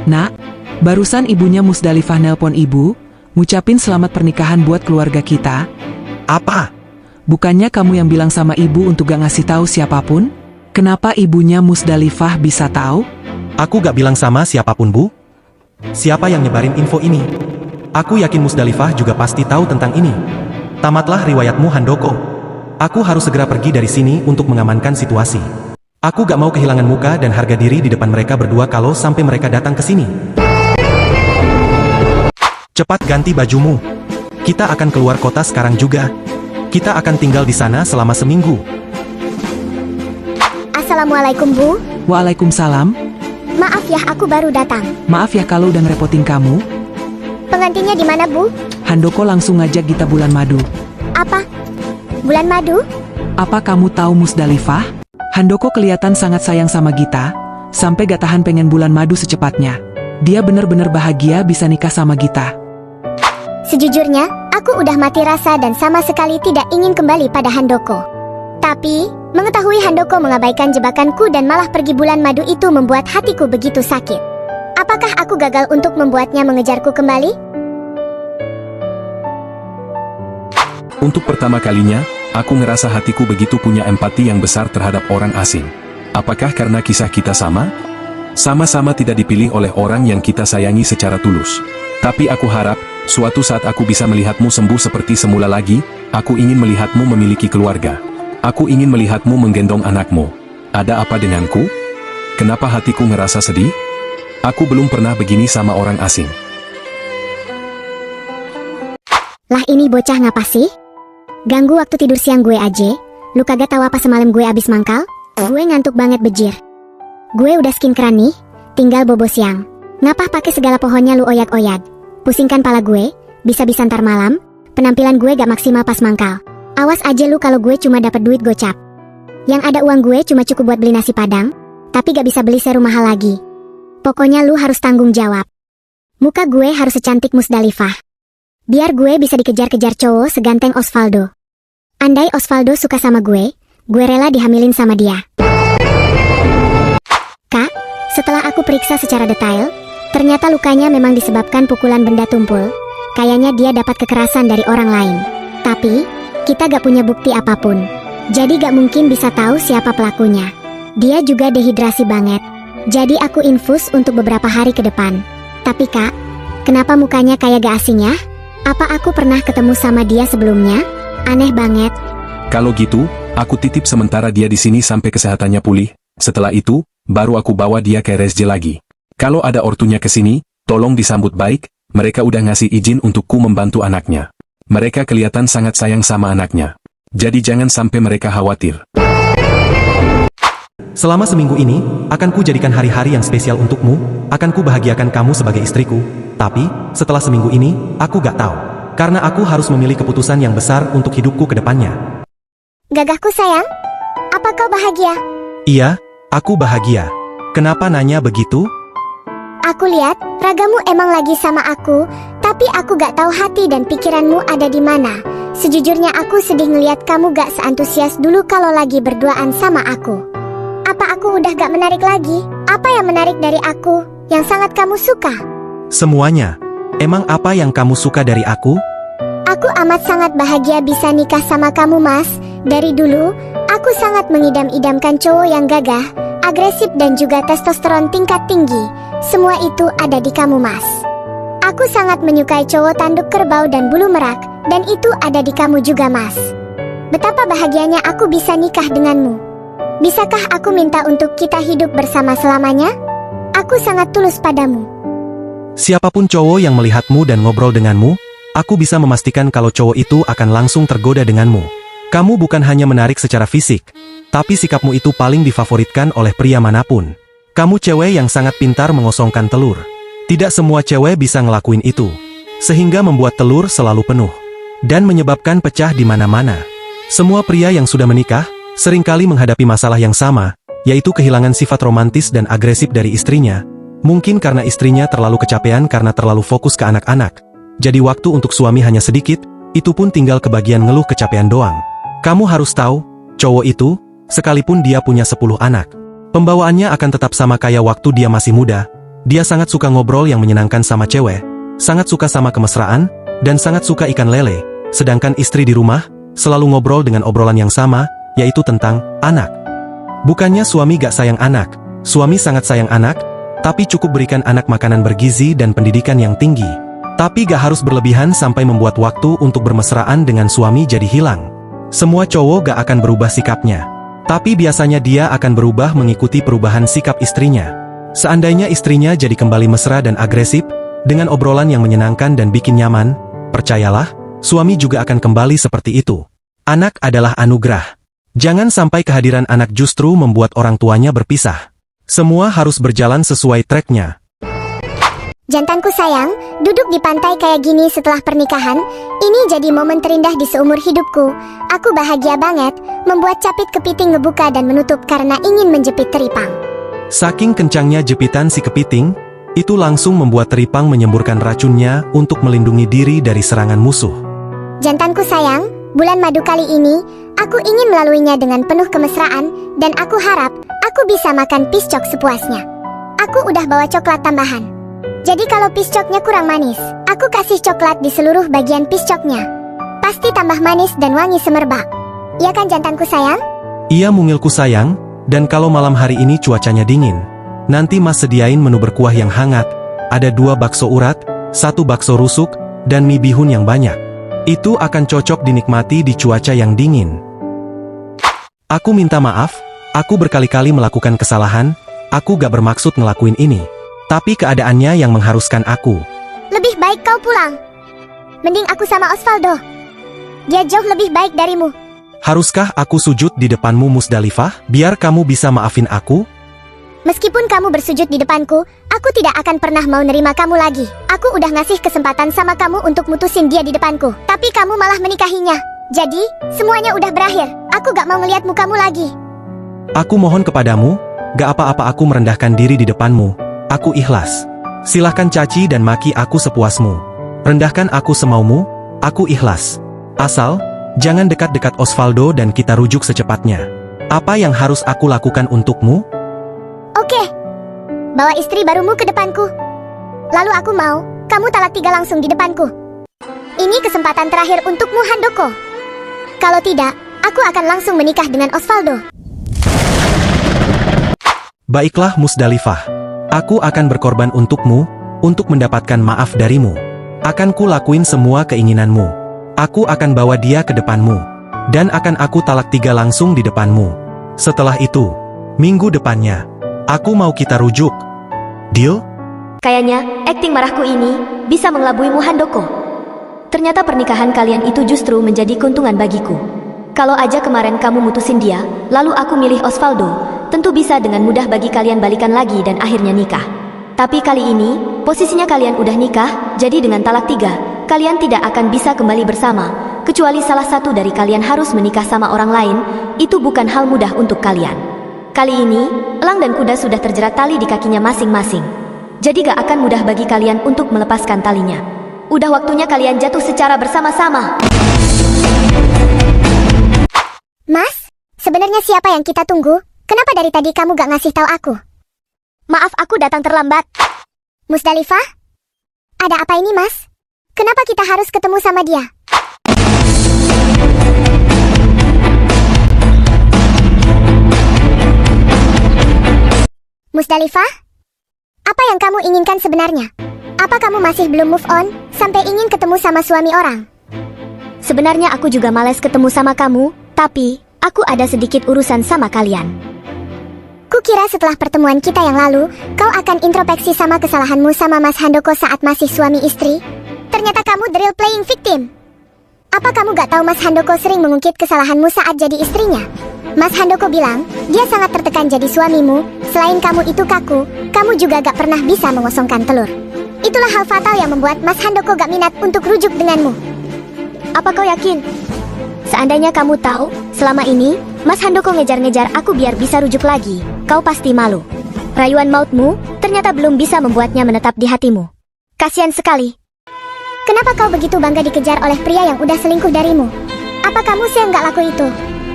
Nak, barusan ibunya Musdalifah nelpon ibu, ngucapin selamat pernikahan buat keluarga kita. Apa? Bukannya kamu yang bilang sama ibu untuk gak ngasih tahu siapapun? Kenapa ibunya Musdalifah bisa tahu? Aku gak bilang sama siapapun, Bu. Siapa yang nyebarin info ini? Aku yakin Musdalifah juga pasti tahu tentang ini. Tamatlah riwayatmu, Handoko. Aku harus segera pergi dari sini untuk mengamankan situasi. Aku gak mau kehilangan muka dan harga diri di depan mereka berdua kalau sampai mereka datang ke sini. Cepat ganti bajumu. Kita akan keluar kota sekarang juga. Kita akan tinggal di sana selama seminggu. Assalamualaikum, Bu. Waalaikumsalam. Maaf ya, aku baru datang. Maaf ya kalau udah ngerepotin kamu. Pengantinnya di mana, Bu? Handoko langsung ngajak kita bulan madu. Apa? Bulan madu? Apa kamu tahu Musdalifah? Handoko kelihatan sangat sayang sama Gita, sampai gak tahan pengen bulan madu secepatnya. Dia bener-bener bahagia bisa nikah sama Gita. Sejujurnya, aku udah mati rasa dan sama sekali tidak ingin kembali pada Handoko. Tapi, mengetahui Handoko mengabaikan jebakanku dan malah pergi bulan madu itu membuat hatiku begitu sakit. Apakah aku gagal untuk membuatnya mengejarku kembali? Untuk pertama kalinya, aku ngerasa hatiku begitu punya empati yang besar terhadap orang asing. Apakah karena kisah kita sama? Sama-sama tidak dipilih oleh orang yang kita sayangi secara tulus. Tapi aku harap, suatu saat aku bisa melihatmu sembuh seperti semula lagi. Aku ingin melihatmu memiliki keluarga. Aku ingin melihatmu menggendong anakmu. Ada apa denganku? Kenapa hatiku ngerasa sedih? Aku belum pernah begini sama orang asing. Lah ini bocah ngapa sih? Ganggu waktu tidur siang gue aja. Lu kagak tahu apa semalam gue abis mangkal? Gue ngantuk banget bejir. Gue udah skincare nih, tinggal bobo siang. Ngapa pakai segala pohonnya lu oyak-oyak? Pusingkan pala gue, bisa-bisa ntar malam, penampilan gue gak maksimal pas mangkal. Awas aja lu kalau gue cuma dapat duit gocap. Yang ada uang gue cuma cukup buat beli nasi padang, tapi gak bisa beli serum mahal lagi. Pokoknya lu harus tanggung jawab. Muka gue harus secantik Musdalifah. Biar gue bisa dikejar-kejar cowok seganteng Osvaldo. Andai Osvaldo suka sama gue rela dihamilin sama dia. Kak, setelah aku periksa secara detail, ternyata lukanya memang disebabkan pukulan benda tumpul. Kayaknya dia dapat kekerasan dari orang lain. Tapi, kita gak punya bukti apapun. Jadi gak mungkin bisa tahu siapa pelakunya. Dia juga dehidrasi banget. Jadi aku infus untuk beberapa hari ke depan. Tapi Kak, kenapa mukanya kayak gak asing ya? Apa aku pernah ketemu sama dia sebelumnya? Aneh banget. Kalau gitu, aku titip sementara dia di sini sampai kesehatannya pulih. Setelah itu, baru aku bawa dia ke RSJ lagi. Kalau ada ortunya ke sini, tolong disambut baik. Mereka udah ngasih izin untukku membantu anaknya. Mereka kelihatan sangat sayang sama anaknya. Jadi jangan sampai mereka khawatir. Selama seminggu ini, akan ku jadikan hari-hari yang spesial untukmu, akan ku bahagiakan kamu sebagai istriku. Tapi, setelah seminggu ini, aku gak tahu. Karena aku harus memilih keputusan yang besar untuk hidupku ke depannya. Gagahku sayang, apa kau bahagia? Iya, aku bahagia. Kenapa nanya begitu? Aku lihat, ragamu emang lagi sama aku, tapi aku gak tahu hati dan pikiranmu ada di mana. Sejujurnya aku sedih ngeliat kamu gak seantusias dulu kalau lagi berduaan sama aku. Apa aku udah gak menarik lagi? Apa yang menarik dari aku, yang sangat kamu suka? Semuanya. Emang apa yang kamu suka dari aku? Aku amat sangat bahagia bisa nikah sama kamu, Mas. Dari dulu, aku sangat mengidam-idamkan cowok yang gagah, agresif dan juga testosteron tingkat tinggi. Semua itu ada di kamu, Mas. Aku sangat menyukai cowok tanduk kerbau dan bulu merak, dan itu ada di kamu juga, Mas. Betapa bahagianya aku bisa nikah denganmu. Bisakah aku minta untuk kita hidup bersama selamanya? Aku sangat tulus padamu. Siapapun cowok yang melihatmu dan ngobrol denganmu, aku bisa memastikan kalau cowok itu akan langsung tergoda denganmu. Kamu bukan hanya menarik secara fisik, tapi sikapmu itu paling difavoritkan oleh pria manapun. Kamu cewek yang sangat pintar mengosongkan telur. Tidak semua cewek bisa ngelakuin itu, sehingga membuat telur selalu penuh, dan menyebabkan pecah di mana-mana. Semua pria yang sudah menikah, seringkali menghadapi masalah yang sama, yaitu kehilangan sifat romantis dan agresif dari istrinya. Mungkin karena istrinya terlalu kecapean karena terlalu fokus ke anak-anak. Jadi waktu untuk suami hanya sedikit, itu pun tinggal ke bagian ngeluh kecapean doang. Kamu harus tahu, cowok itu, sekalipun dia punya 10 anak, pembawaannya akan tetap sama kayak waktu dia masih muda. Dia sangat suka ngobrol yang menyenangkan sama cewek, sangat suka sama kemesraan, dan sangat suka ikan lele. Sedangkan istri di rumah, selalu ngobrol dengan obrolan yang sama, yaitu tentang anak. Bukannya suami gak sayang anak, suami sangat sayang anak, tapi cukup berikan anak makanan bergizi dan pendidikan yang tinggi. Tapi gak harus berlebihan sampai membuat waktu untuk bermesraan dengan suami jadi hilang. Semua cowok gak akan berubah sikapnya. Tapi biasanya dia akan berubah mengikuti perubahan sikap istrinya. Seandainya istrinya jadi kembali mesra dan agresif, dengan obrolan yang menyenangkan dan bikin nyaman, percayalah, suami juga akan kembali seperti itu. Anak adalah anugerah. Jangan sampai kehadiran anak justru membuat orang tuanya berpisah. Semua harus berjalan sesuai tracknya. Jantanku sayang, duduk di pantai kayak gini setelah pernikahan, ini jadi momen terindah di seumur hidupku. Aku bahagia banget, membuat capit kepiting ngebuka dan menutup karena ingin menjepit teripang. Saking kencangnya jepitan si kepiting, itu langsung membuat teripang menyemburkan racunnya untuk melindungi diri dari serangan musuh. Jantanku sayang, bulan madu kali ini, aku ingin melaluinya dengan penuh kemesraan, dan aku harap, aku bisa makan piscok sepuasnya. Aku udah bawa coklat tambahan. Jadi kalau piscoknya kurang manis, aku kasih coklat di seluruh bagian piscoknya. Pasti tambah manis dan wangi semerbak. Iya kan jantanku sayang? Iya mungilku sayang, dan kalau malam hari ini cuacanya dingin, nanti Mas sediain menu berkuah yang hangat, ada 2 bakso urat, 1 bakso rusuk, dan mie bihun yang banyak. Itu akan cocok dinikmati di cuaca yang dingin. Aku minta maaf, aku berkali-kali melakukan kesalahan, aku gak bermaksud ngelakuin ini. Tapi keadaannya yang mengharuskan aku. Lebih baik kau pulang. Mending aku sama Osvaldo. Dia jauh lebih baik darimu. Haruskah aku sujud di depanmu Musdalifah, biar kamu bisa maafin aku? Meskipun kamu bersujud di depanku, aku tidak akan pernah mau nerima kamu lagi. Aku udah ngasih kesempatan sama kamu untuk mutusin dia di depanku, tapi kamu malah menikahinya. Jadi, semuanya udah berakhir. Aku gak mau ngeliat mukamu lagi. Aku mohon kepadamu, gak apa-apa aku merendahkan diri di depanmu. Aku ikhlas. Silahkan caci dan maki aku sepuasmu. Rendahkan aku semaumu, aku ikhlas. Asal, jangan dekat-dekat Osvaldo dan kita rujuk secepatnya. Apa yang harus aku lakukan untukmu? Oke. Bawa istri barumu ke depanku. Lalu aku mau, kamu talak 3 langsung di depanku. Ini kesempatan terakhir untukmu Handoko. Kalau tidak, aku akan langsung menikah dengan Osvaldo. Baiklah Musdalifah. Aku akan berkorban untukmu, untuk mendapatkan maaf darimu. Akan ku lakuin semua keinginanmu. Aku akan bawa dia ke depanmu. Dan akan aku talak 3 langsung di depanmu. Setelah itu, minggu depannya, aku mau kita rujuk. Deal? Kayaknya, akting marahku ini, bisa mengelabuimu Handoko. Ternyata pernikahan kalian itu justru menjadi keuntungan bagiku. Kalau aja kemarin kamu mutusin dia, lalu aku milih Osvaldo, tentu bisa dengan mudah bagi kalian balikan lagi dan akhirnya nikah. Tapi kali ini, posisinya kalian udah nikah, jadi dengan talak 3, kalian tidak akan bisa kembali bersama, kecuali salah satu dari kalian harus menikah sama orang lain, itu bukan hal mudah untuk kalian. Kali ini, elang dan kuda sudah terjerat tali di kakinya masing-masing. Jadi gak akan mudah bagi kalian untuk melepaskan talinya. Udah waktunya kalian jatuh secara bersama-sama. Mas, sebenarnya siapa yang kita tunggu? Kenapa dari tadi kamu gak ngasih tahu aku? Maaf aku datang terlambat. Musdalifah? Ada apa ini mas? Kenapa kita harus ketemu sama dia? Musdalifah? Apa yang kamu inginkan sebenarnya? Apa kamu masih belum move on, sampai ingin ketemu sama suami orang? Sebenarnya aku juga malas ketemu sama kamu, tapi aku ada sedikit urusan sama kalian. Kukira setelah pertemuan kita yang lalu, kau akan introspeksi sama kesalahanmu sama Mas Handoko saat masih suami istri. Ternyata kamu the real playing victim. Apa kamu gak tahu Mas Handoko sering mengungkit kesalahanmu saat jadi istrinya? Mas Handoko bilang, dia sangat tertekan jadi suamimu. Selain kamu itu kaku, kamu juga gak pernah bisa mengosongkan telur. Itulah hal fatal yang membuat Mas Handoko gak minat untuk rujuk denganmu. Apa kau yakin? Seandainya kamu tahu, selama ini, Mas Handoko ngejar-ngejar aku biar bisa rujuk lagi, kau pasti malu. Rayuan mautmu, ternyata belum bisa membuatnya menetap di hatimu. Kasian sekali. Kenapa kau begitu bangga dikejar oleh pria yang udah selingkuh darimu? Apa kamu sih yang gak laku itu?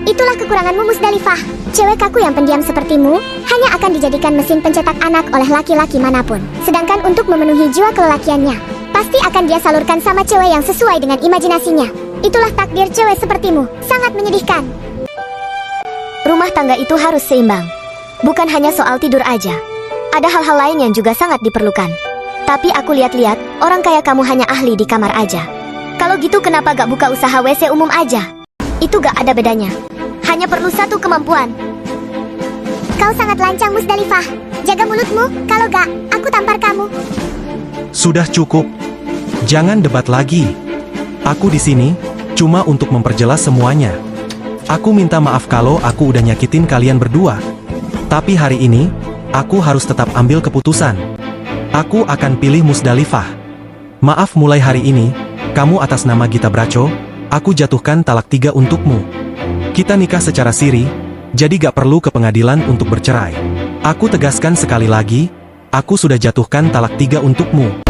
Itulah kekuranganmu, Musdalifah. Cewek kaku yang pendiam sepertimu hanya akan dijadikan mesin pencetak anak oleh laki-laki manapun. Sedangkan untuk memenuhi jiwa kelelakiannya, pasti akan dia salurkan sama cewek yang sesuai dengan imajinasinya. Itulah takdir cewek sepertimu. Sangat menyedihkan. Rumah tangga itu harus seimbang. Bukan hanya soal tidur aja. Ada hal-hal lain yang juga sangat diperlukan. Tapi aku lihat-lihat, orang kaya kamu hanya ahli di kamar aja. Kalau gitu kenapa gak buka usaha WC umum aja? Itu gak ada bedanya. Hanya perlu satu kemampuan. Kau sangat lancang, Musdalifah. Jaga mulutmu, kalau gak, aku tampar kamu. Sudah cukup. Jangan debat lagi. Aku di sini cuma untuk memperjelas semuanya. Aku minta maaf kalau aku udah nyakitin kalian berdua. Tapi hari ini, aku harus tetap ambil keputusan. Aku akan pilih Musdalifah. Maaf, mulai hari ini, kamu atas nama Gita Braco, aku jatuhkan talak 3 untukmu. Kita nikah secara siri, jadi gak perlu ke pengadilan untuk bercerai. Aku tegaskan sekali lagi, aku sudah jatuhkan talak 3 untukmu.